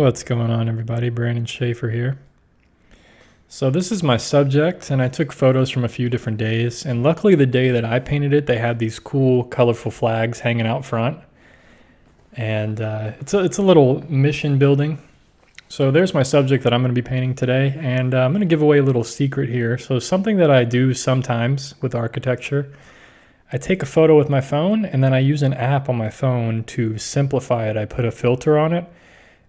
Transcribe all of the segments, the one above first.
What's going on, everybody? Brandon Schaefer here. So this is my subject, and I took photos from a few different days, and luckily the day that I painted it, they had these cool, colorful flags hanging out front, and it's a little mission building. So there's my subject that I'm going to be painting today, and I'm going to give away a little secret here. So something that I do sometimes with architecture, I take a photo with my phone, and then I use an app on my phone to simplify it. I put a filter on it,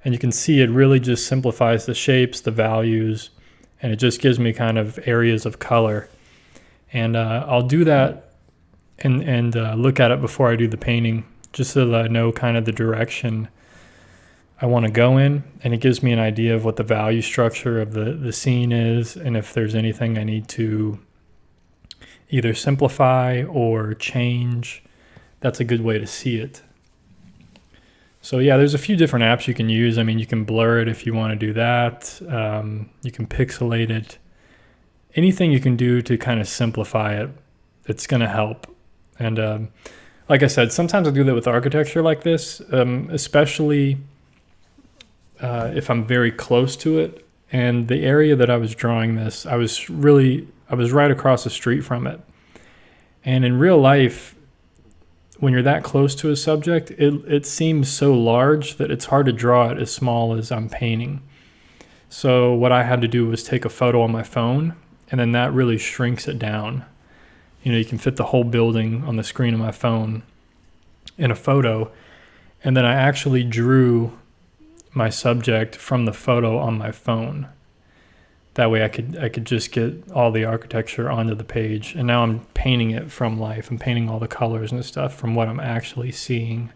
and you can see it really just simplifies the shapes, the values, and it just gives me kind of areas of color. And I'll do that and look at it before I do the painting, just so that I know kind of the direction I want to go in. And it gives me an idea of what the value structure of the scene is, and if there's anything I need to either simplify or change. That's a good way to see it. So yeah, there's a few different apps you can use. I mean, you can blur it if you want to do that. You can pixelate it. Anything you can do to kind of simplify it, it's going to help. And like I said, sometimes I do that with architecture like this, especially if I'm very close to it. And the area that I was drawing this, I was right across the street from it. And in real life, when you're that close to a subject, it seems so large that it's hard to draw it as small as I'm painting. So what I had to do was take a photo on my phone, and then that really shrinks it down. You know, you can fit the whole building on the screen of my phone in a photo, and then I actually drew my subject from the photo on my phone. That way I could just get all the architecture onto the page. And now I'm painting it from life. I'm painting all the colors and stuff from what I'm actually seeing.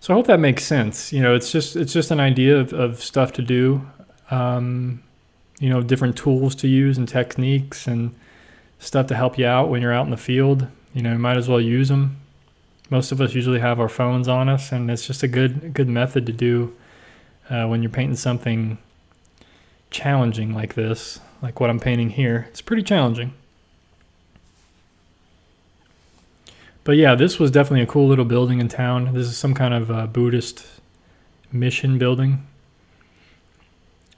So I hope that makes sense. You know, it's just an idea of stuff to do. You know, different tools to use and techniques and stuff to help you out when you're out in the field. You know, you might as well use them. Most of us usually have our phones on us, and it's just a good method to do when you're painting something challenging like this, like what I'm painting here. It's pretty challenging. But yeah, this was definitely a cool little building in town. This is some kind of Buddhist mission building,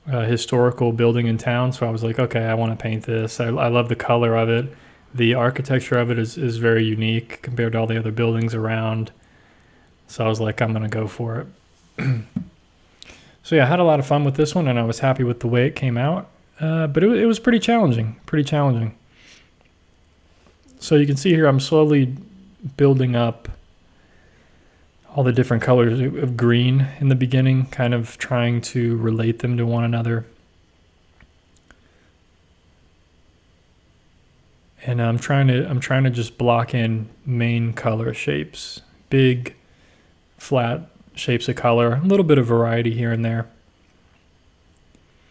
historical building in town. So I was like, okay, I want to paint this. I love the color of it. The architecture of it is very unique compared to all the other buildings around. So I was like, I'm going to go for it. So yeah, I had a lot of fun with this one, and I was happy with the way it came out. But it was pretty challenging. So you can see here I'm slowly building up all the different colors of green in the beginning, kind of trying to relate them to one another. And I'm trying to just block in main color shapes, big, flat shapes of color, a little bit of variety here and there.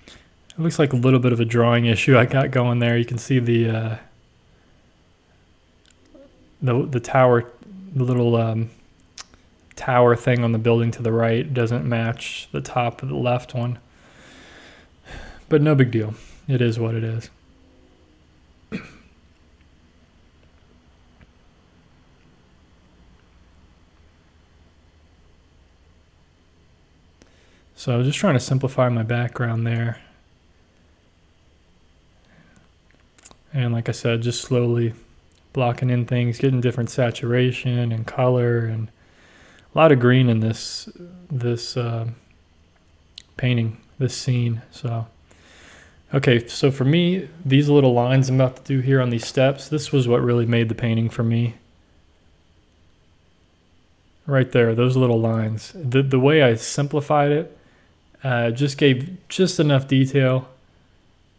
It looks like a little bit of a drawing issue I got going there. You can see the tower, the little tower thing on the building to the right doesn't match the top of the left one. But no big deal. It is what it is. So I was just trying to simplify my background there. And like I said, just slowly blocking in things, getting different saturation and color, and a lot of green in this painting, this scene. So, okay, so for me, these little lines I'm about to do here on these steps, this was what really made the painting for me. Right there, those little lines. The way I simplified it, just gave just enough detail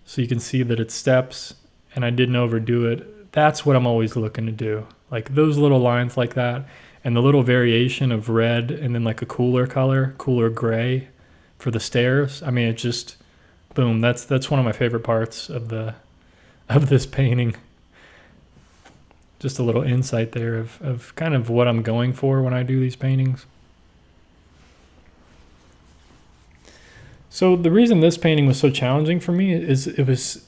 so you can see that it's steps, and I didn't overdo it. That's what I'm always looking to do. Like those little lines like that, and the little variation of red, and then like a cooler color, cooler gray for the stairs. I mean, it just, boom, that's one of my favorite parts of this painting. Just a little insight there of kind of what I'm going for when I do these paintings. So the reason this painting was so challenging for me is it was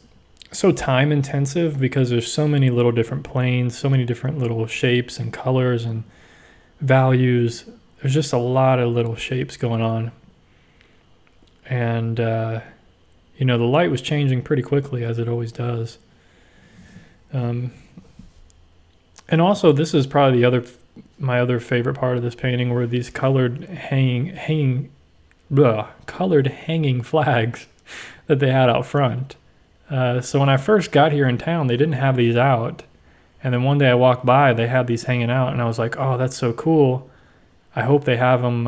so time intensive, because there's so many little different planes, so many different little shapes and colors and values. There's just a lot of little shapes going on. And, you know, the light was changing pretty quickly, as it always does. And also, this is probably my other favorite part of this painting were these colored hanging flags that they had out front. So when I first got here in town, they didn't have these out. And then one day I walked by, they had these hanging out, and I was like, oh, that's so cool. I hope they have them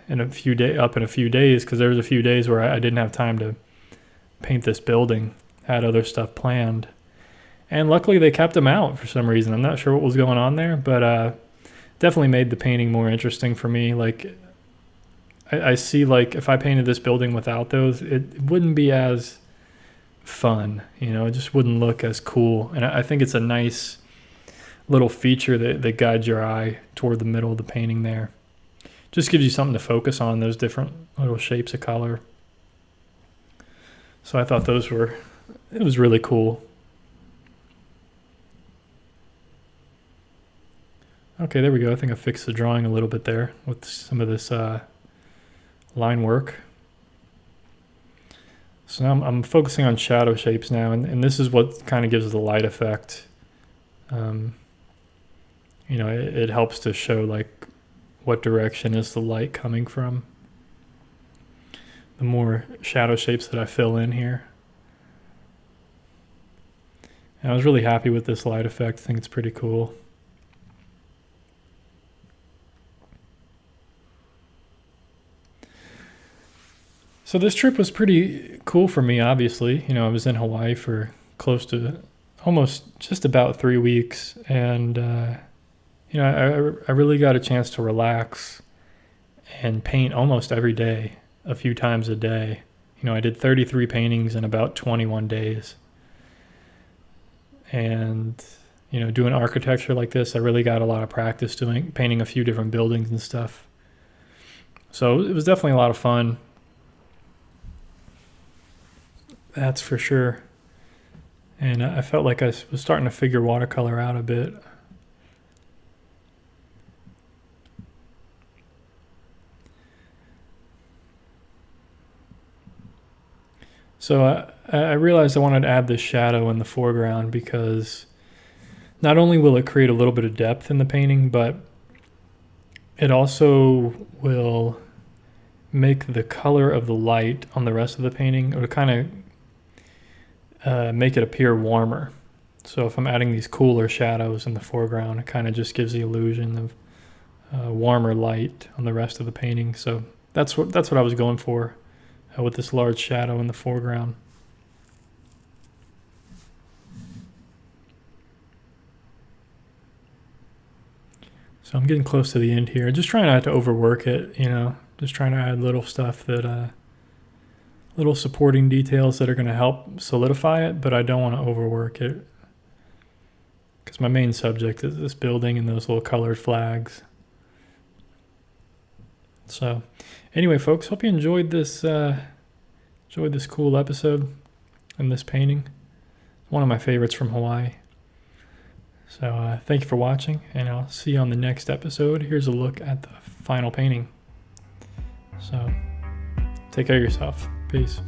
in a few days, because there was a few days where I didn't have time to paint this building, had other stuff planned. And luckily they kept them out for some reason. I'm not sure what was going on there, but definitely made the painting more interesting for me. Like, I see, like, if I painted this building without those, it wouldn't be as fun, you know, it just wouldn't look as cool. And I think it's a nice little feature that guides your eye toward the middle of the painting there. Just gives you something to focus on, those different little shapes of color. So I thought it was really cool. Okay, there we go. I think I fixed the drawing a little bit there with some of this line work. So now I'm focusing on shadow shapes now, and this is what kind of gives the light effect. You know, it helps to show like what direction is the light coming from. The more shadow shapes that I fill in here. And I was really happy with this light effect. I think it's pretty cool. So this trip was pretty cool for me, obviously. You know, I was in Hawaii for close to almost just about 3 weeks. And, you know, I really got a chance to relax and paint almost every day, a few times a day. You know, I did 33 paintings in about 21 days. And, you know, doing architecture like this, I really got a lot of practice painting a few different buildings and stuff. So it was definitely a lot of fun. That's for sure. And I felt like I was starting to figure watercolor out a bit. So I realized I wanted to add this shadow in the foreground because not only will it create a little bit of depth in the painting, but it also will make the color of the light on the rest of the painting, or kind of make it appear warmer. So if I'm adding these cooler shadows in the foreground, it kind of just gives the illusion of warmer light on the rest of the painting. So that's what I was going for with this large shadow in the foreground. So I'm getting close to the end here. Just trying not to overwork it, you know, just trying to add little stuff that, little supporting details that are going to help solidify it, but I don't want to overwork it. Because my main subject is this building and those little colored flags. So anyway, folks, hope you enjoyed this cool episode and this painting. One of my favorites from Hawaii. So thank you for watching, and I'll see you on the next episode. Here's a look at the final painting. So take care of yourself. Peace.